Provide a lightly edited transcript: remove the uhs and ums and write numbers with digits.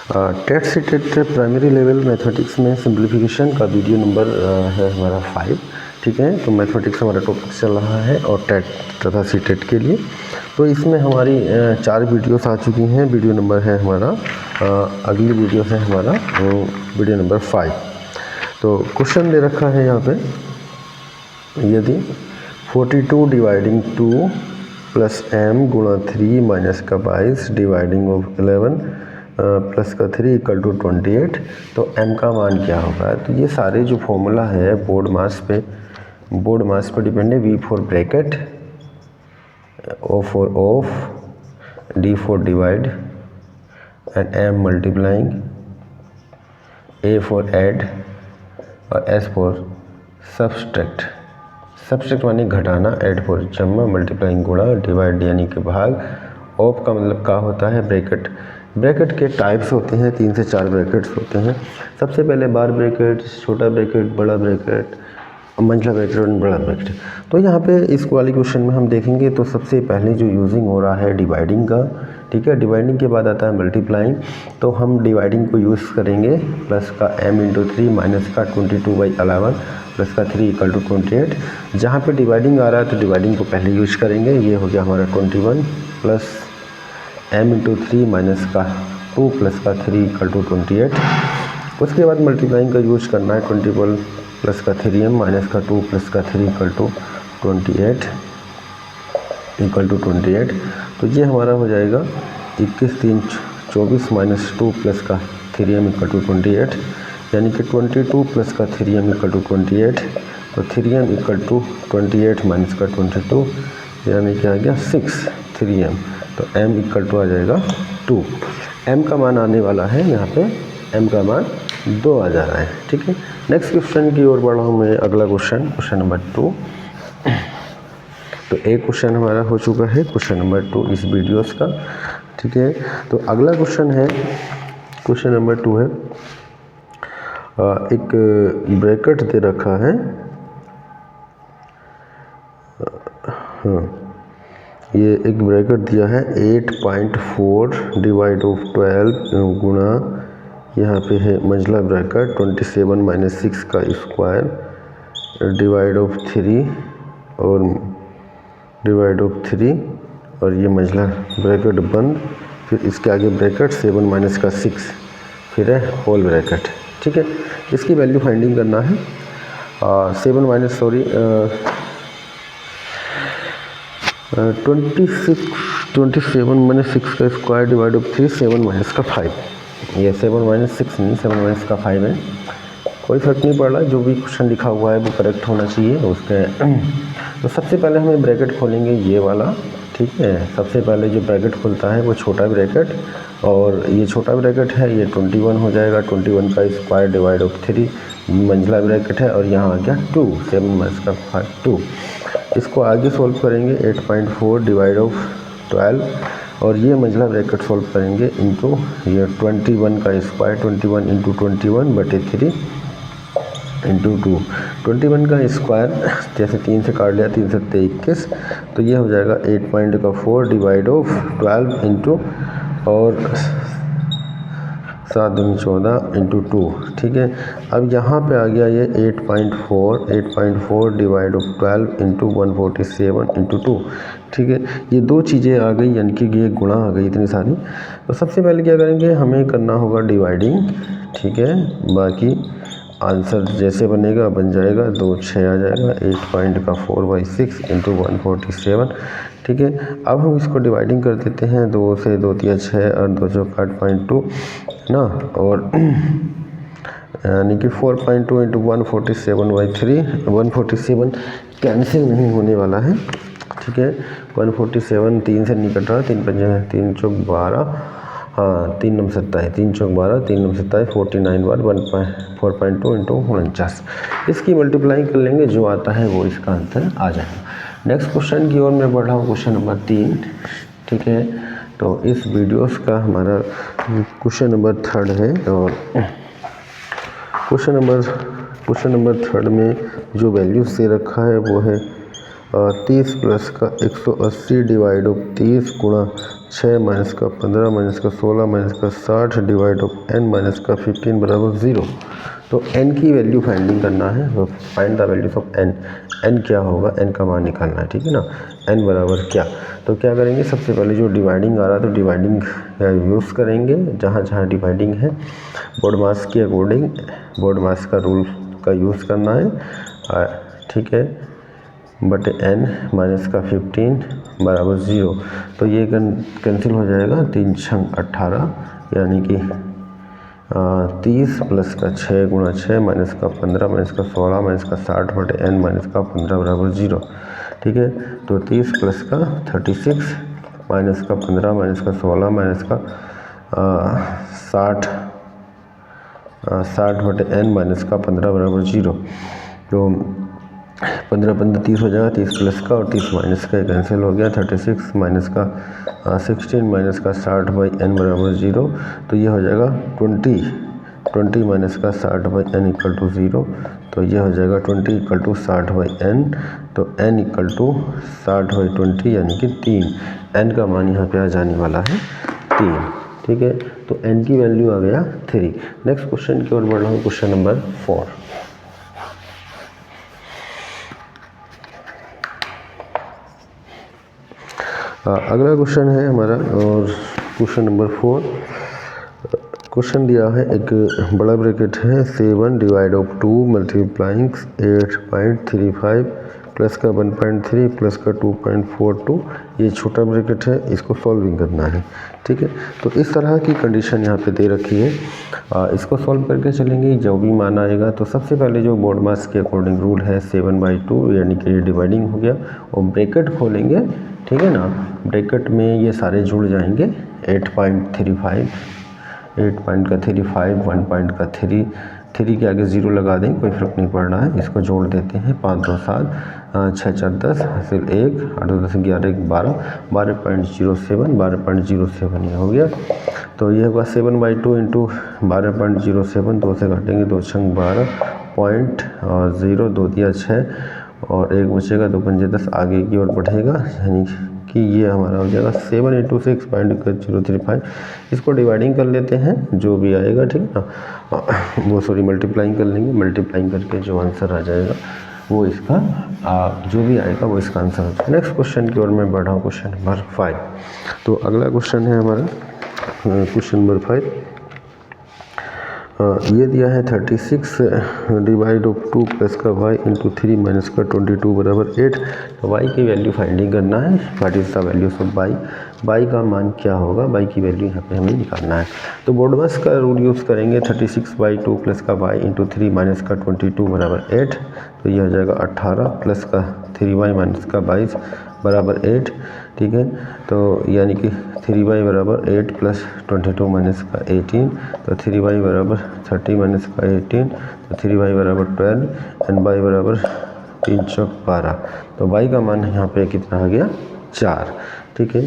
TET C TET primary level mathematics में simplification का video number है हमारा 5। ठीक है, तो मैथमेटिक्स हमारा टॉपिक चल रहा है और टेट तथा सी टेट के लिए। तो इसमें हमारी 4 वीडियोस आ चुकी हैं। वीडियो नंबर है हमारा अगली वीडियो है हमारा वीडियो नंबर 5। तो क्वेश्चन दे रखा है यहाँ पे, यदि 42 डिवाइडिंग 2 प्लस m गुणा 3 माइनस का 22 डिवाइडिंग ऑफ 11 प्लस का 3 इक्वल टू 28, तो m का मान क्या होगा। तो ये सारे जो फॉर्मूला है बोर्ड मास पे डिपेंड है। V for bracket, O for of, D for divide and m multiplying, A for add और S फॉर सब्सट्रैक्ट। सब्सट्रैक्ट माने घटाना, ऐड फॉर जमा, मल्टीप्लाइंग गुणा, डिवाइड यानी कि भाग, ऑफ का मतलब क्या होता है ब्रैकेट। ब्रैकेट के टाइप्स होते हैं, 3 से 4 ब्रैकेट्स होते हैं। सबसे पहले बार ब्रैकेट, छोटा ब्रैकेट, बड़ा ब्रैकेट, मंझला ब्रैकेट और बड़ा ब्रैकेट। तो यहाँ पे इस वाली क्वेश्चन में हम देखेंगे तो सबसे पहले जो यूजिंग हो रहा है डिवाइडिंग का। ठीक है, डिवाइडिंग के बाद आता है मल्टीप्लाइंग। तो हम डिवाइडिंग को यूज़ करेंगे, प्लस का m इंटू 3 माइनस का 22/11 प्लस का 3 इक्वल टू 28। जहाँ पे डिवाइडिंग आ रहा है तो डिवाइडिंग को पहले यूज करेंगे। ये हो गया हमारा 21 प्लस m इंटू 3 माइनस का 2 प्लस का 3 इक्वल टू 28। उसके बाद मल्टीप्लाइंग का यूज करना है, 21 प्लस का 3m माइनस का 2 प्लस का 3 इक्वल टू 28। तो ये हमारा हो जाएगा 21 3 24 माइनस 2 प्लस का 3m इक्वल टू 28, यानी कि 22 प्लस का 3m इक्वल टू 28। तो 3m इक्वल टू 28 माइनस का 22 यानी कि आ गया 6 3m। तो m इक्वल टू आ जाएगा 2। m का मान आने वाला है यहाँ पे, m का मान 2 आ जा रहा है। ठीक है, नेक्स्ट क्वेश्चन की ओर बढ़ा हूँ मैं। अगला क्वेश्चन नंबर 2। तो एक क्वेश्चन हमारा हो चुका है, क्वेश्चन नंबर 2 इस वीडियोस का। ठीक है, तो अगला क्वेश्चन है, क्वेश्चन नंबर 2 है। एक ब्रैकेट दे रखा है, हाँ, ये एक ब्रैकेट दिया है 8.4 डिवाइड ऑफ 12 गुणा, यहाँ पे है मंझला ब्रैकेट 27 माइनस 6 का स्क्वायर डिवाइड ऑफ 3 और डिवाइड ऑफ 3 और ये मंझला ब्रैकेट बंद, फिर इसके आगे ब्रैकेट 7 माइनस का 6, फिर है होल ब्रैकेट। ठीक है, इसकी वैल्यू फाइंडिंग करना है। 27 माइनस 6 का स्क्वायर डिवाइड ऑफ 3, 7 माइनस का 5। ये 7 माइनस 6 नहीं, 7 माइनस का 5 है। कोई फर्क नहीं पड़ रहा, जो भी क्वेश्चन लिखा हुआ है वो करेक्ट होना चाहिए उसके। तो सबसे पहले हमें ब्रैकेट खोलेंगे ये वाला। ठीक है, सबसे पहले जो ब्रैकेट खुलता है वो छोटा ब्रैकेट, और ये छोटा ब्रैकेट है, ये 21 हो जाएगा। 21 का स्क्वायर डिवाइड ऑफ 3 मंझला ब्रैकेट है, और यहाँ आ गया 2, 7 माइनस का 5 2। इसको आगे सॉल्व करेंगे 8.4 डिवाइड ऑफ 12, और ये मंझला ब्रैकेट सॉल्व करेंगे इनटू ये 21 का स्क्वायर, 21 इंटू 21 बटे 3 इंटू 2। 21 का स्क्वायर जैसे 3 से काट लिया, 3 से 21, तो ये हो जाएगा 8.4 डिवाइड ऑफ 12 इंटू और 7 दूनी 14 इंटू 2। ठीक है, अब यहाँ पे आ गया ये 8.4 डिवाइड ऑफ 12 इंटू 147 इंटू 2। ठीक है, ये दो चीज़ें आ गई, यानी कि ये गुणा आ गई इतनी सारी। तो सबसे पहले क्या करेंगे, हमें करना होगा डिवाइडिंग। ठीक है, बाकी आंसर जैसे बनेगा बन जाएगा, 2 6 आ जाएगा। 8.4/6 इंटू 147। ठीक है, अब हम इसको डिवाइडिंग कर देते हैं, 2 से 2 3 6 और 2 चौक 8.2 ना, और यानी कि 4.2 इंटू 147/3। 147 कैंसिल नहीं होने वाला है। ठीक है, 147 3 से नहीं कट रहा, 3 पंजे 3 चौक 12, हाँ 3 नम 27, 3 चौक 12, 3 नम 27, 49 बार 4.2 इंटू 49। इसकी मल्टीप्लाइंग कर लेंगे, जो आता है वो इसका आंसर आ जाएगा। नेक्स्ट क्वेश्चन की ओर मैं बढ़ रहा हूँ, क्वेश्चन नंबर 3। ठीक है, तो इस वीडियोस का हमारा क्वेश्चन नंबर 3 है, और क्वेश्चन नंबर 3 में जो वैल्यूज दे रखा है वो है 30 प्लस का 180 डिवाइड ऑफ 30 गुणा 6 माइनस का 15 माइनस का 16 माइनस का 60 डिवाइड ऑफ n माइनस का 15 बराबर 0। तो n की वैल्यू फाइंडिंग करना है, तो find the values of n। n क्या होगा, n का मान निकालना है, ठीक है ना। n बराबर क्या, तो क्या करेंगे, सबसे पहले जो डिवाइडिंग आ रहा है तो डिवाइडिंग यूज़ करेंगे। जहाँ जहाँ डिवाइडिंग है बोर्ड मास के अकॉर्डिंग बोर्ड मास का रूल का यूज़ करना है, ठीक है। बटे n माइनस का 15 बराबर 0। तो ये कैंसिल हो जाएगा, 3 छंग 18 यानी कि 30 प्लस का 6 गुणा 6 माइनस का 15 माइनस का 16 माइनस का 60 बटे n माइनस का 15 बराबर 0, ठीक है। तो 30 प्लस का 36 माइनस का 15 माइनस का 16 माइनस का 60 बटे n माइनस का 15 बराबर 0। तो 15 15 30 हो जाएगा, 30 प्लस का और 30 माइनस का कैंसिल हो गया। 36 माइनस का 16 माइनस का 60 बाई n बराबर 0। तो ये हो जाएगा 20 माइनस का 60 बाई n इक्वल टू 0। तो ये हो जाएगा 20 इक्वल टू 60 बाई n। तो n इक्वल टू 60 बाई 20 यानी कि 3। n का मान यहाँ पे आ जाने वाला है 3, ठीक है। तो n की वैल्यू आ गया 3। नेक्स्ट क्वेश्चन की ओर बढ़ रहा हूँ, क्वेश्चन नंबर 4। अगला क्वेश्चन है हमारा, और क्वेश्चन नंबर 4। क्वेश्चन दिया है, एक बड़ा ब्रैकेट है 7 डिवाइड ऑफ 2 मल्टीप्लाइंग 8.35 प्लस का 1.3 प्लस का 2.42। ये छोटा ब्रैकेट है, इसको सॉल्विंग करना है, ठीक है। तो इस तरह की कंडीशन यहाँ पे दे रखी है, इसको सॉल्व करके चलेंगे। जो भी मान आएगा, तो सबसे पहले जो बोर्ड मास के अकॉर्डिंग रूल है 7/2 यानी कि ये डिवाइडिंग हो गया, और ब्रैकेट खोलेंगे, ठीक है ना। ब्रैकेट में ये सारे जुड़ जाएंगे, 8.35 8 पॉइंट का 35 1 पॉइंट का 3 के आगे 0 लगा दें, कोई फ़र्क नहीं पड़ रहा है। इसको जोड़ देते हैं, 5 2 7 6 4 10 हासिल 1 8 2 10 11 1 12 12.07 12.07 ये हो गया। तो ये होगा 7/2 इंटू 12.07, 2 से काटेंगे 2 छंग 12.0 2 दिया 6 और 1 बचेगा, 2 पंजे 10 आगे की ओर बढ़ेगा, यानी कि ये हमारा हो जाएगा 7 × 6.035। इसको डिवाइडिंग कर लेते हैं, जो भी आएगा, ठीक है ना। वो सॉरी मल्टीप्लाइंग कर लेंगे, मल्टीप्लाइंग करके जो आंसर आ जाएगा वो इसका जो भी आएगा वो इसका आंसर हो जाएगा। नेक्स्ट क्वेश्चन की ओर मैं बढ़ा हूँ, क्वेश्चन नंबर 5। तो अगला क्वेश्चन है हमारा क्वेश्चन नंबर 5। ये दिया है 36 डिवाइड ऑफ 2 प्लस का y इंटू 3 माइनस का 22 बराबर 8। तो y की वैल्यू फाइंडिंग करना है, what is the values of y का मान क्या होगा, y की वैल्यू यहाँ पे हमें निकालना है। तो बोर्ड मास का रूल यूज़ करेंगे, 36/2 प्लस का y इंटू 3 माइनस का 22 बराबर 8। तो ये हो जाएगा 18 प्लस का 3y माइनस का 22 बराबर 8, ठीक है। तो यानी कि 3y बराबर 8 प्लस 22 माइनस का 18, तो 3y बराबर 30 माइनस का 18, तो 3y बराबर 12 एंड y बराबर 3 चौक 12। तो y का मान यहाँ पे कितना आ गया, 4, ठीक है।